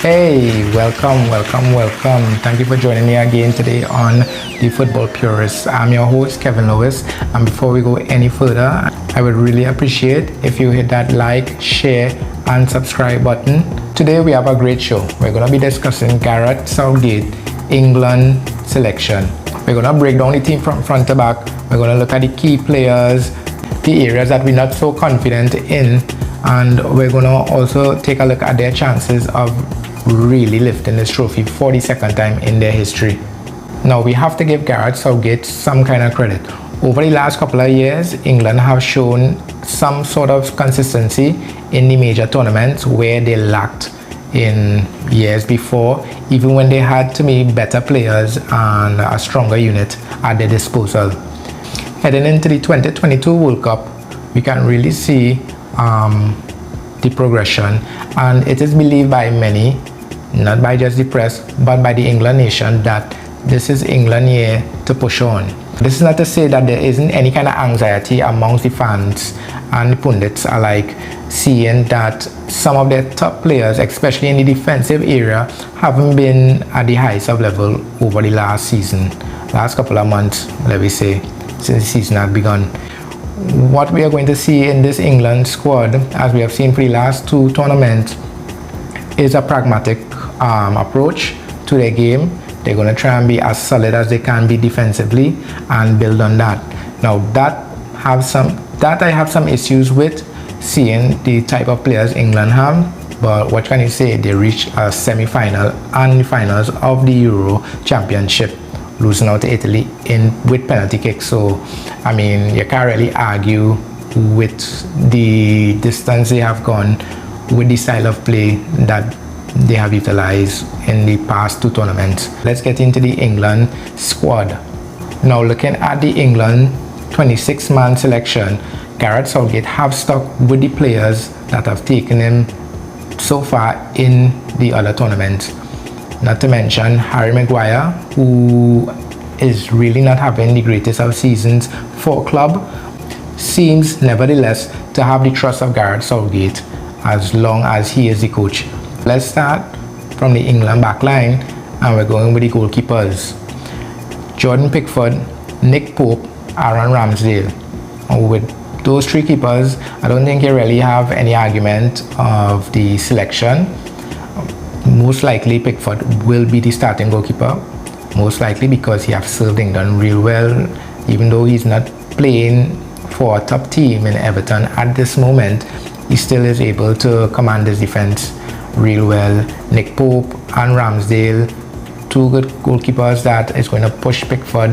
Hey, welcome. Thank you for joining me again today on The Football Purist. I'm your host, Kevin Lewis. And before we go any further, I would really appreciate if you hit that like, share, and subscribe button. Today we have a great show. We're going to be discussing Gareth Southgate, England selection. We're going to break down the team from front to back. We're going to look at the key players, the areas that we're not so confident in, and we're going to also take a look at their chances of really lifting this trophy for the second time in their history. Now, we have to give Gareth Southgate some kind of credit. Over the last couple of years, England have shown some sort of consistency in the major tournaments where they lacked in years before, even when they had, to me, better players and a stronger unit at their disposal. Heading into the 2022 World Cup, we can really see the progression, and it is believed by many, not by just the press, but by the England nation, that this is England year to push on. This is not to say that there isn't any kind of anxiety amongst the fans and the pundits alike, seeing that some of their top players, especially in the defensive area, haven't been at the highest of level over the last season, last couple of months, let me say, since the season had begun. What we are going to see in this England squad, as we have seen for the last two tournaments, is a pragmatic approach to their game. They're going to try and be as solid as they can be defensively and build on that. Now, that I have some issues with, seeing the type of players England have, but what can you say? They reached a semi-final and the finals of the Euro Championship, losing out to Italy with penalty kicks. So, I mean, you can't really argue with the distance they have gone, with the style of play that they have utilized in the past two tournaments. Let's get into the England squad. Now, looking at the England 26-man selection, Gareth Southgate have stuck with the players that have taken him so far in the other tournaments. Not to mention Harry Maguire, who is really not having the greatest of seasons for club, seems nevertheless to have the trust of Gareth Southgate as long as he is the coach. Let's start from the England back line, and we're going with the goalkeepers. Jordan Pickford, Nick Pope, Aaron Ramsdale. And with those three keepers, I don't think you really have any argument of the selection. Most likely Pickford will be the starting goalkeeper, most likely because he has served England real well, even though he's not playing for a top team in Everton at this moment. He still is able to command his defense real well. Nick Pope and Ramsdale, two good goalkeepers that is going to push Pickford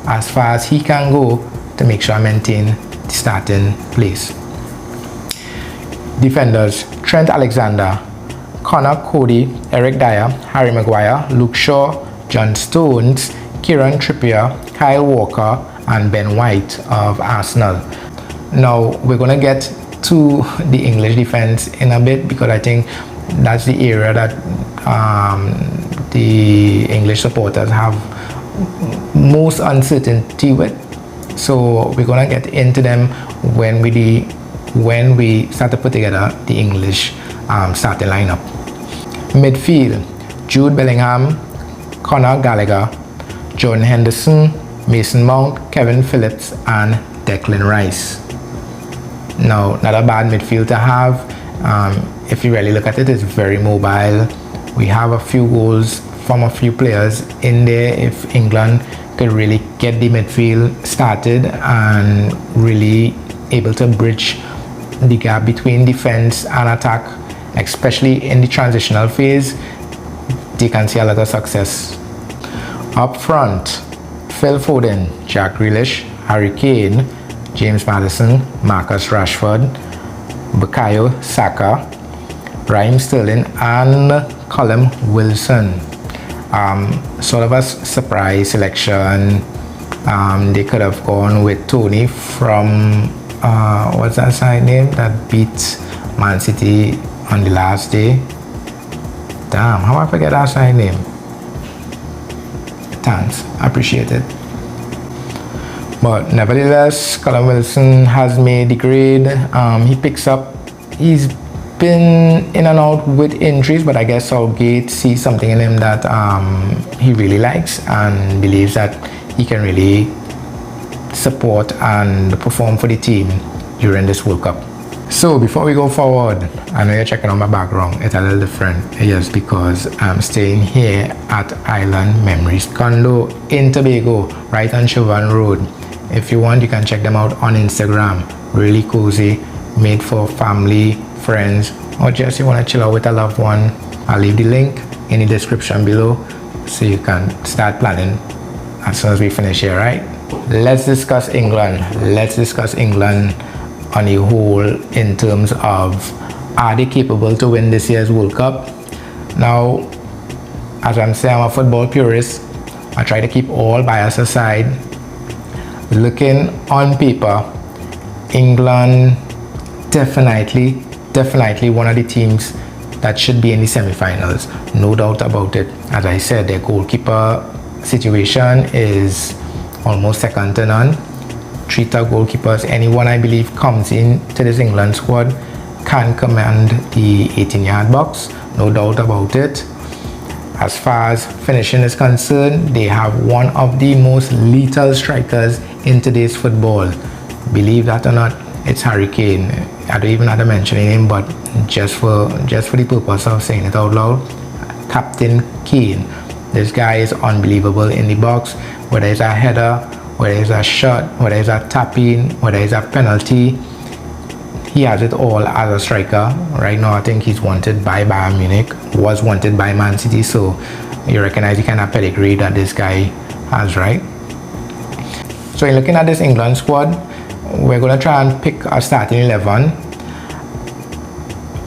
as far as he can go to make sure I maintain the starting place. Defenders: Trent Alexander, Connor Cody, Eric Dyer, Harry Maguire, Luke Shaw, John Stones, Kieran Trippier, Kyle Walker, and Ben White of Arsenal. Now, we're going to get to the English defense in a bit, because I think that's the area that the English supporters have most uncertainty with. So we're going to get into them when we start to put together the English starting lineup. Midfield: Jude Bellingham, Conor Gallagher, Jordan Henderson, Mason Mount, Kevin Phillips, and Declan Rice. Now, not a bad midfield to have. If you really look at it, it's very mobile. We have a few goals from a few players in there. If England could really get the midfield started and really able to bridge the gap between defense and attack, especially in the transitional phase, they can see a lot of success. Up front: Phil Foden, Jack Grealish, Harry Kane, James Maddison, Marcus Rashford, Bukayo Saka, Raheem Sterling, and Callum Wilson. Sort of a surprise selection. They could have gone with Tony from what's that side name that beat Man City on the last day? Damn, how I forget that side name? Thanks, I appreciate it. But nevertheless, Callum Wilson has made the grade. He's been in and out with injuries, but I guess Southgate sees something in him that he really likes and believes that he can really support and perform for the team during this World Cup. So before we go forward, I know you're checking on my background, it's a little different. Yes, because I'm staying here at Island Memories Condo in Tobago, right on Chauvin Road. If you want, you can check them out on Instagram. Really cozy, made for family, friends, or just you want to chill out with a loved one. I'll leave the link in the description below so you can start planning as soon as we finish here, right? Let's discuss England. Let's discuss England on the whole in terms of, are they capable to win this year's World Cup? Now, as I'm saying, I'm a football purist. I try to keep all bias aside. Looking on paper, England definitely one of the teams that should be in the semi-finals, no doubt about it. As I said, their goalkeeper situation is almost second to none. 3 top goalkeepers. Anyone I believe comes in to this England squad can command the 18-yard box, no doubt about it. As far as finishing is concerned, they have one of the most lethal strikers in today's football. Believe that or not, it's Harry Kane. I don't even have to mention him, but just for the purpose of saying it out loud, Captain Kane. This guy is unbelievable in the box, whether it's a header, whether it's a shot, whether it's a tap-in, whether it's a penalty. He has it all as a striker. Right now, I think he's wanted by Bayern Munich, was wanted by Man City, so you recognize the kind of pedigree that this guy has, right? So in looking at this England squad, we're going to try and pick a starting 11.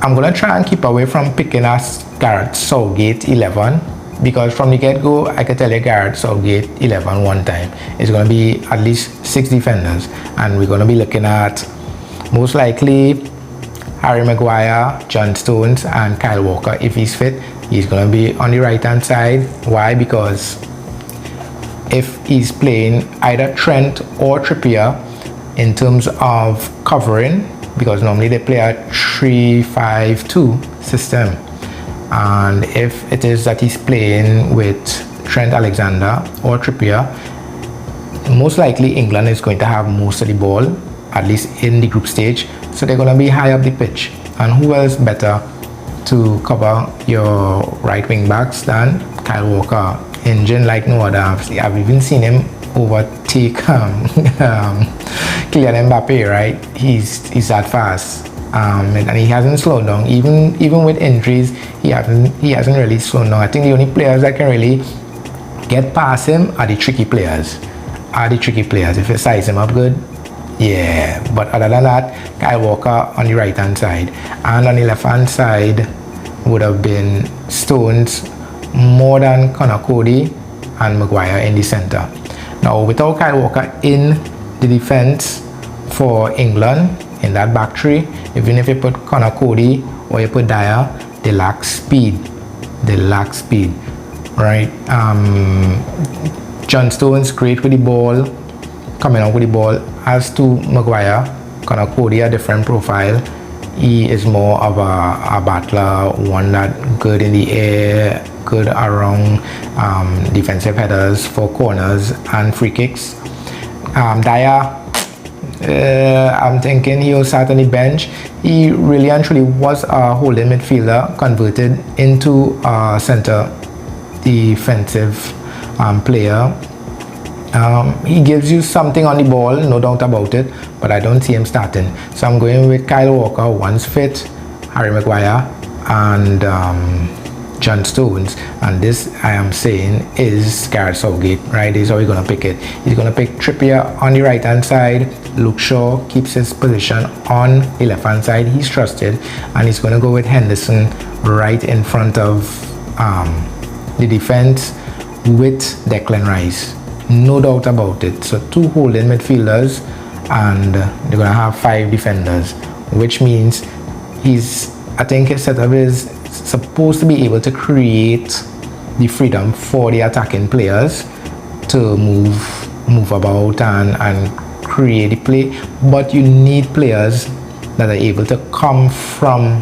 I'm going to try and keep away from picking a Gareth Southgate 11, because from the get-go, I could tell you Gareth Southgate 11 one time. It's going to be at least 6 defenders, and we're going to be looking at most likely Harry Maguire, John Stones, and Kyle Walker. If he's fit, he's going to be on the right-hand side. Why? Because if he's playing either Trent or Trippier in terms of covering, because normally they play a 3-5-2 system, and if it is that he's playing with Trent Alexander or Trippier, most likely England is going to have most of the ball, at least in the group stage, so they're going to be high up the pitch. And who else better to cover your right wing backs than Kyle Walker? Engine like no other. I've even seen him overtake Kylian Mbappe, right? He's that fast, and he hasn't slowed down. Even with injuries, he hasn't really slowed down. I think the only players that can really get past him are the tricky players. If you size him up good, yeah. But other than that, Kyle Walker on the right hand side, and on the left hand side would have been Stones more than Connor Cody and Maguire in the center. Now, without Kyle Walker in the defense for England in that back three, even if you put Connor Cody or you put Dyer, they lack speed, right? John Stones great with the ball, coming out with the ball. As to Maguire, Connor Cody a different profile. He is more of a battler, one that good in the air, good around defensive headers for corners and free kicks. Dyer, I'm thinking he'll start on the bench. He really and truly was a holding midfielder converted into a center defensive player. He gives you something on the ball, no doubt about it, but I don't see him starting. So I'm going with Kyle Walker once fit, Harry Maguire, and John Stones. And this, I am saying, is Gareth Southgate, right? This is how he's going to pick it. He's going to pick Trippier on the right hand side. Luke Shaw keeps his position on the left hand side. He's trusted, and he's going to go with Henderson right in front of the defense with Declan Rice. No doubt about it. So 2 holding midfielders, and they're going to have 5 defenders, which means I think his setup is supposed to be able to create the freedom for the attacking players to move about and create the play. But you need players that are able to come from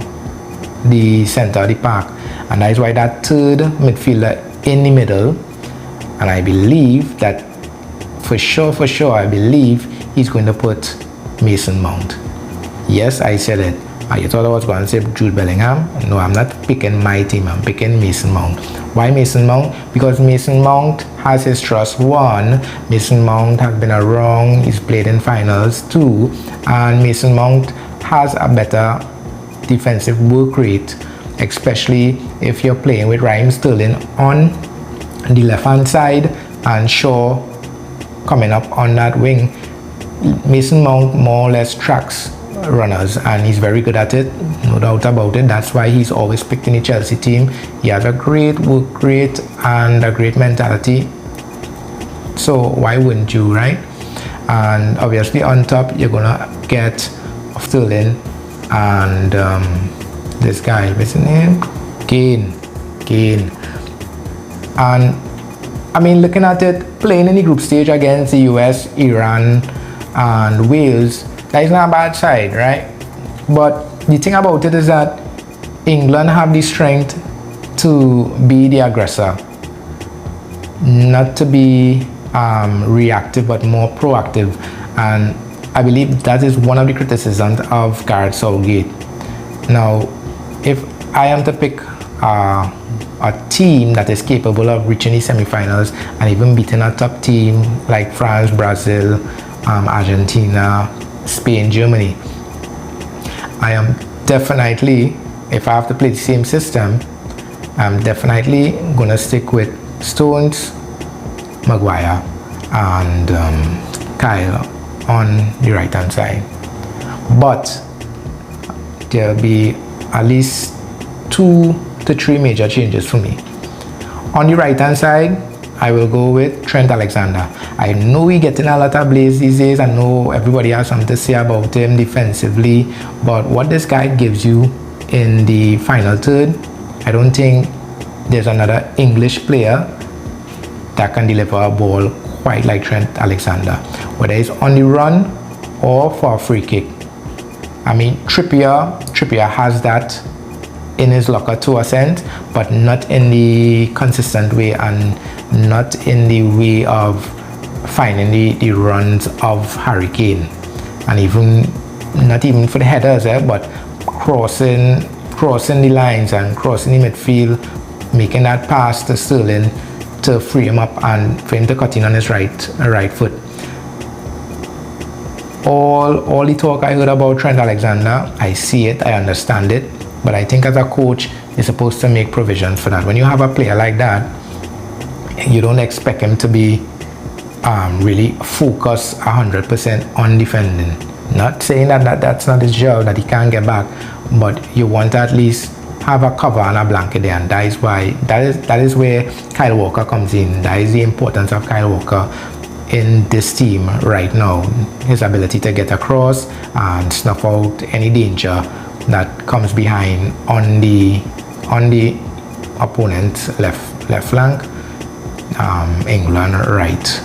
the center of the park, and that is why that third midfielder in the middle, and I believe that for sure, I believe he's going to put Mason Mount. Yes, I said it. You thought I was going to say Jude Bellingham? No, I'm not picking my team. I'm picking Mason Mount. Why Mason Mount? Because Mason Mount has his trust. One, Mason Mount has been around. He's played in finals. Two, and Mason Mount has a better defensive work rate, especially if you're playing with Raheem Sterling on the left-hand side and Shaw coming up on that wing. Mason Mount more or less tracks runners, and he's very good at it, no doubt about it. That's why he's always picked in the Chelsea team. He has a great work rate and a great mentality, so why wouldn't you, right? And obviously on top you're gonna get Sterling and this guy, what's his name? Kane. And I mean, looking at it, playing in the group stage against the US, Iran and Wales, that is not a bad side, right? But the thing about it is that England have the strength to be the aggressor, not to be reactive but more proactive, and I believe that is one of the criticisms of Gareth Southgate. Now, if I am to pick a team that is capable of reaching the semi-finals and even beating a top team like France, Brazil, Argentina, Spain, Germany, I am definitely, if I have to play the same system, I'm definitely going to stick with Stones, Maguire and Kyle on the right hand side. But there'll be at least 2 to 3 major changes for me. On the right hand side, I will go with Trent Alexander. I know he's getting a lot of blaze these days. I know everybody has something to say about him defensively, but what this guy gives you in the final third, I don't think there's another English player that can deliver a ball quite like Trent Alexander, whether it's on the run or for a free kick. I mean, Trippier has that in his locker to a sense, but not in the consistent way and not in the way of finding the runs of Harry Kane, and even not even for the headers, but crossing the lines and crossing the midfield, making that pass to Sterling to free him up and for him to cut in on his right foot. All the talk I heard about Trent Alexander, I see it, I understand it, but I think as a coach, you're supposed to make provisions for that. When you have a player like that, you don't expect him to be really focused 100% on defending. Not saying that that's not his job, that he can't get back, but you want to at least have a cover and a blanket there, and that is where Kyle Walker comes in. That is the importance of Kyle Walker in this team right now. His ability to get across and snuff out any danger that comes behind on the opponent's left flank, England right.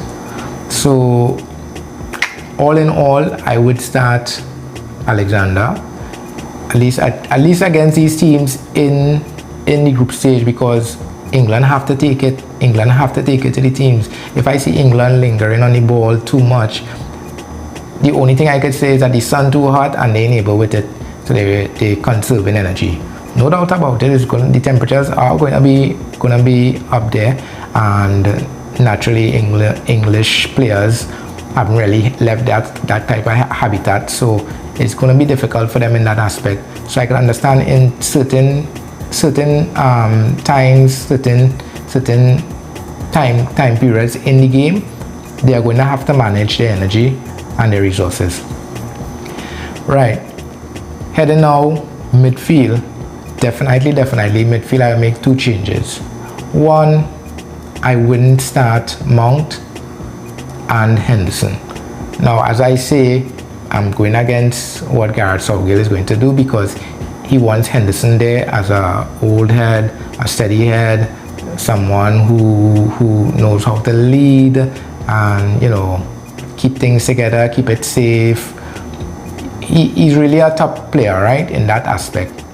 So all in all, I would start Alexander at least against these teams in the group stage, because England have to take it to the teams. If I see England lingering on the ball too much, the only thing I could say is that the sun too hot and they enable with it, so they conserving energy. No doubt about it, the temperatures are going to be up there, and naturally English players haven't really left that type of habitat, so it's going to be difficult for them in that aspect. So I can understand in certain times, certain time periods in the game, they are going to have to manage their energy and their resources. Right, heading now midfield. Definitely midfield, I will make 2 changes. One, I wouldn't start Mount and Henderson. Now, as I say, I'm going against what Gareth Southgate is going to do, because he wants Henderson there as a old head, a steady head, someone who knows how to lead and keep things together, keep it safe. He's really a top player, right, in that aspect.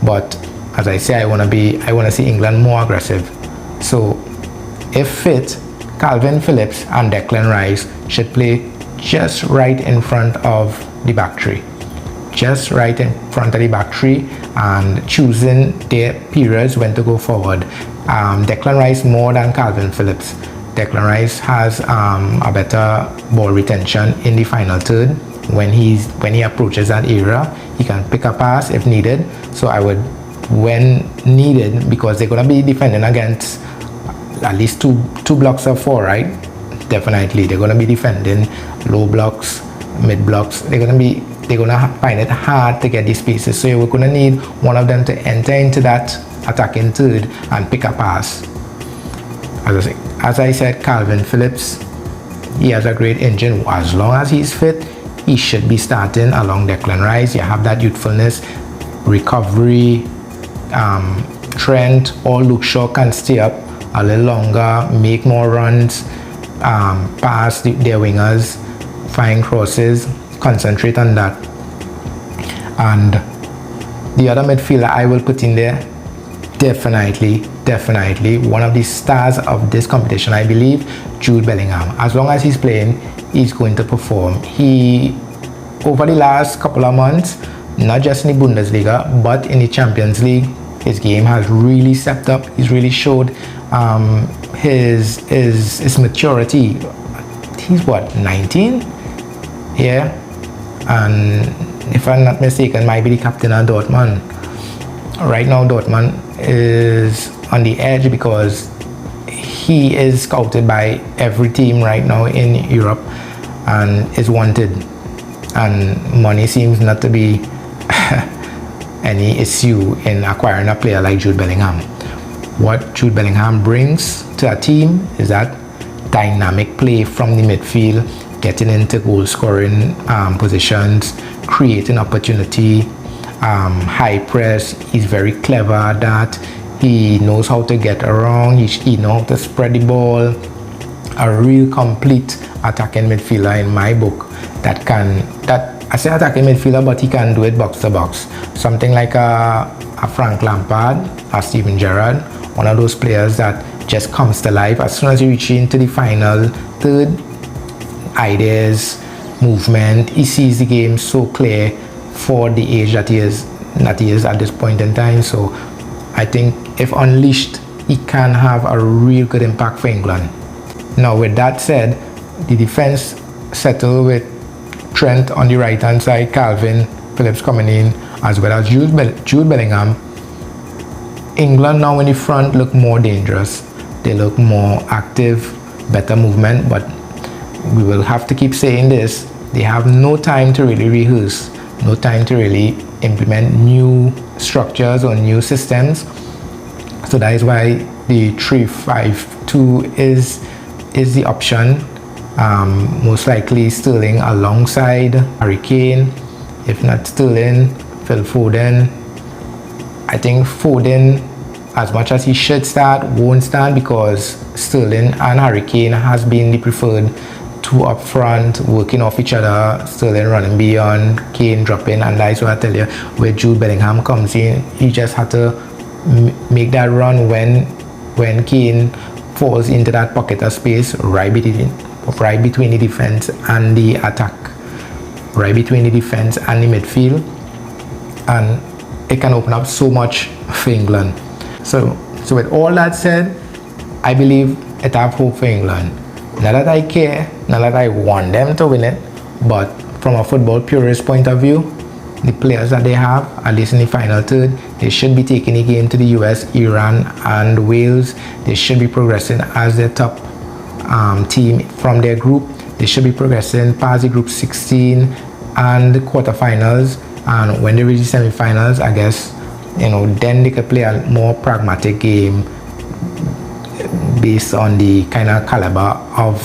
But as I say, I want to see England more aggressive. So if fit, Calvin Phillips and Declan Rice should play just right in front of the back three. Just right in front of the back three, and choosing their periods when to go forward. Declan Rice more than Calvin Phillips. Declan Rice has a better ball retention in the final third. When he approaches that area, he can pick a pass if needed. So I would, when needed, because they're going to be defending against at least two blocks of four, right? Definitely, they're going to be defending low blocks, mid blocks. They're going to find it hard to get these spaces. So you're going to need one of them to enter into that attacking third and pick a pass. As I said, Calvin Phillips, he has a great engine. As long as he's fit, he should be starting along Declan Rice. You have that youthfulness, recovery. Trent or Luke Shaw can stay up a little longer, make more runs, pass their wingers, find crosses, concentrate on that. And the other midfielder I will put in there, definitely one of the stars of this competition, I believe, Jude Bellingham. As long as he's playing, he's going to perform. He, over the last couple of months, not just in the Bundesliga, but in the Champions League, his game has really stepped up. He's really showed his maturity. He's what, 19? Yeah. And if I'm not mistaken, might be the captain of Dortmund. Right now, Dortmund is on the edge because he is scouted by every team right now in Europe and is wanted. And money seems not to be any issue in acquiring a player like Jude Bellingham. What Jude Bellingham brings to a team is that dynamic play from the midfield, getting into goal scoring positions, creating opportunity, high press. He's very clever at that. He knows how to get around. He knows how to spread the ball. A real complete attacking midfielder in my book. I say attacking midfielder, but he can do it box to box. Something like a Frank Lampard, a Steven Gerrard, one of those players that just comes to life as soon as you reach into the final third. Ideas, movement, he sees the game so clear for the age that he is at this point in time. So I think if unleashed, he can have a real good impact for England. Now with that said, the defense settled with Trent on the right hand side, Calvin Phillips coming in, as well as Jude Bellingham. England now in the front look more dangerous. They look more active, better movement, but we will have to keep saying this. They have no time to really rehearse, no time to really implement new structures or new systems. So that is why the 3-5-2 is the option. Most likely Sterling alongside Harry Kane. If not Sterling, Phil Foden. I think Foden, as much as he should start, won't start because Sterling and Harry Kane has been the preferred two up front, working off each other. Sterling running beyond, Kane dropping, and that's what I tell you, where Jude Bellingham comes in, he just had to make that run when Kane falls into that pocket of space right between the defense and the attack, right between the defense and the midfield, and it can open up so much for England. So with all that said, I believe it have hope for England. Not that I care, not that I want them to win it, but from a football purist point of view, the players that they have, at least in the final third, they should be taking the game to the US, Iran, and Wales. They should be progressing as their top team from their group. They should be progressing past the group 16 and the quarterfinals. And when they reach the semifinals, I guess, then they could play a more pragmatic game based on the kind of caliber of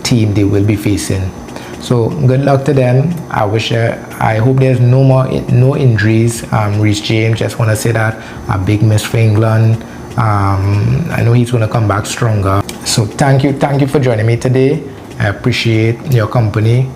team they will be facing. So good luck to them. I hope there's no injuries. Reece James, just want to say that a big miss for England. I know he's going to come back stronger. So thank you for joining me today. I appreciate your company.